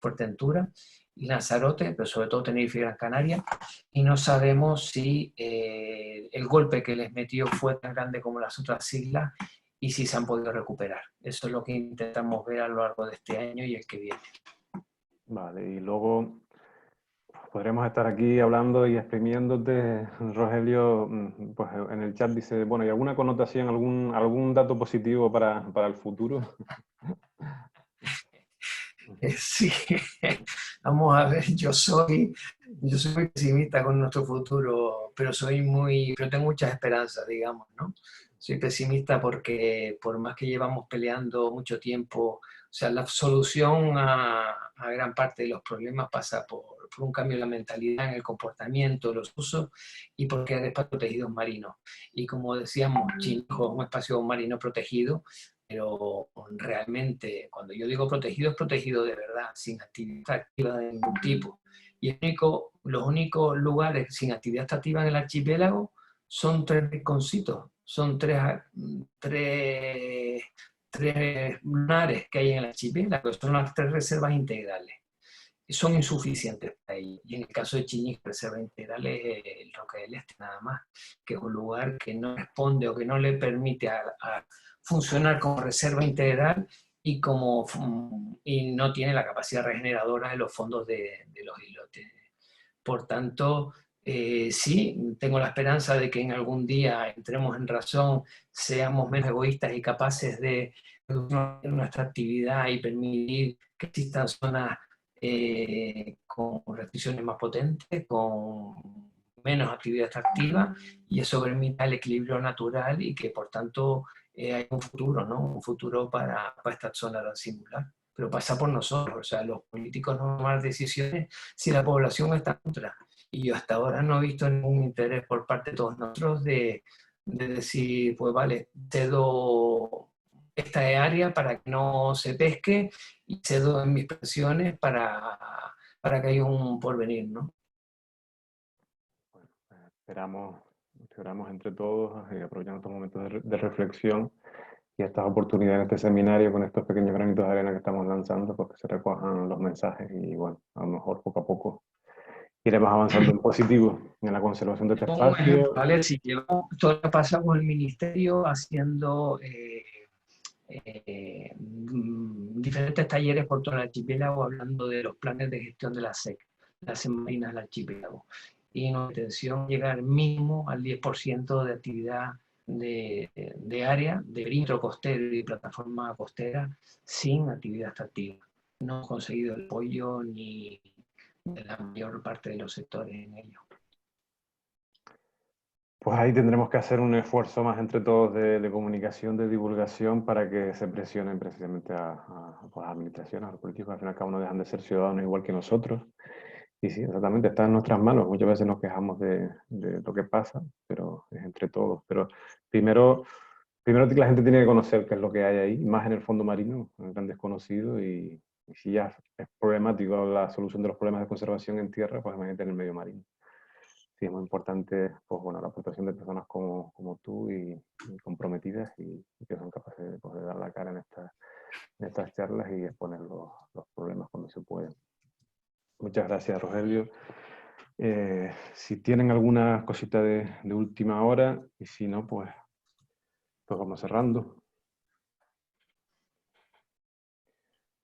[SPEAKER 1] Fuerteventura y Lanzarote, pero sobre todo Tenerife y Gran Canaria, y no sabemos si el golpe que les metió fue tan grande como las otras islas y si se han podido recuperar. Eso es lo que intentamos ver a lo largo de este año y el que viene.
[SPEAKER 2] Vale, y luego podremos estar aquí hablando y exprimiéndote. Rogelio, pues en el chat dice, bueno, ¿y alguna connotación, algún dato positivo para el futuro?
[SPEAKER 1] Sí, vamos a ver, yo soy muy pesimista con nuestro futuro, pero pero tengo muchas esperanzas, digamos, ¿no? Soy pesimista porque por más que llevamos peleando mucho tiempo, o sea, la solución a gran parte de los problemas pasa por un cambio en la mentalidad, en el comportamiento, los usos y por crear espacios protegidos marinos. Y como decíamos, Chinijo es un espacio marino protegido, pero realmente cuando yo digo protegido, es protegido de verdad, sin actividad activa de ningún tipo. Y los únicos lugares sin actividad activa en el archipiélago son 3 rinconcitos, son tres lunares que hay en el archipiélago, son las 3 reservas integrales. Son insuficientes para ello. Y en el caso de Chinijo, reserva integral es el Roque del Este nada más, que es un lugar que no responde o que no le permite a funcionar como reserva integral y no tiene la capacidad regeneradora de los fondos de los islotes. Por tanto, Sí, tengo la esperanza de que en algún día entremos en razón, seamos menos egoístas y capaces de reducir nuestra actividad y permitir que existan zonas con restricciones más potentes, con menos actividad extractiva, y eso permita el equilibrio natural y que por tanto hay un futuro, ¿no? Un futuro para esta zona tan singular. Pero pasa por nosotros, o sea, los políticos no toman decisiones si la población está en contra. Y yo hasta ahora no he visto ningún interés por parte de todos nosotros de decir, pues vale, cedo esta área para que no se pesque y cedo en mis pensiones para que haya un porvenir, ¿no?
[SPEAKER 2] Bueno, esperamos entre todos y aprovechando estos momentos de reflexión y estas oportunidades en este seminario con estos pequeños granitos de arena que estamos lanzando, pues que se recojan los mensajes y bueno, a lo mejor poco a poco iremos avanzando en positivo en la conservación de este
[SPEAKER 1] Pongo un ejemplo,
[SPEAKER 2] espacio.
[SPEAKER 1] ¿vale? Si llevamos todo el pasado con el ministerio haciendo diferentes talleres por todo el archipiélago hablando de los planes de gestión de la SEC, las marinas del archipiélago. Y nuestra intención llegar mínimo al 10% de actividad de área, de perímetro costero y plataforma costera sin actividad extractiva. No hemos conseguido el apoyo ni de la mayor parte de los sectores en ello.
[SPEAKER 2] Pues ahí tendremos que hacer un esfuerzo más entre todos de comunicación, de divulgación, para que se presionen precisamente pues, a las administraciones, a los políticos, al fin y al cabo no dejan de ser ciudadanos igual que nosotros. Y sí, exactamente, está en nuestras manos. Muchas veces nos quejamos de lo que pasa, pero es entre todos. Pero primero la gente tiene que conocer qué es lo que hay ahí, más en el fondo marino, en el gran desconocido, y si ya es problemático la solución de los problemas de conservación en tierra, pues imagínate en el medio marino. Sí, es muy importante, pues bueno, la aportación de personas como tú y comprometidas y que son capaces pues, de dar la cara en estas charlas y exponer los problemas cuando se puede. Muchas gracias, Rogelio. Si tienen alguna cosita de última hora, y si no, pues vamos cerrando.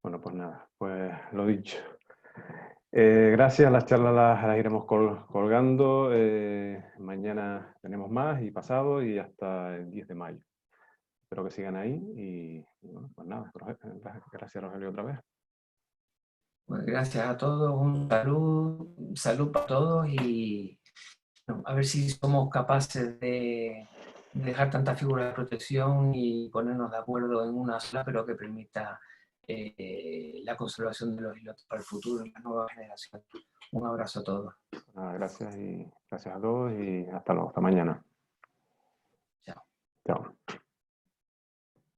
[SPEAKER 2] Bueno, pues nada, pues lo dicho. Gracias, las charlas las iremos colgando. Mañana tenemos más y pasado y hasta el 10 de mayo. Espero que sigan ahí y bueno, pues nada, gracias Rogelio otra vez.
[SPEAKER 1] Pues gracias a todos, un salud para todos y no, a ver si somos capaces de dejar tantas figuras de protección y ponernos de acuerdo en una sola, pero que permita la conservación de los islotes para el futuro y las nuevas generaciones. Un abrazo a todos.
[SPEAKER 2] Nada, gracias a todos y hasta luego, hasta mañana.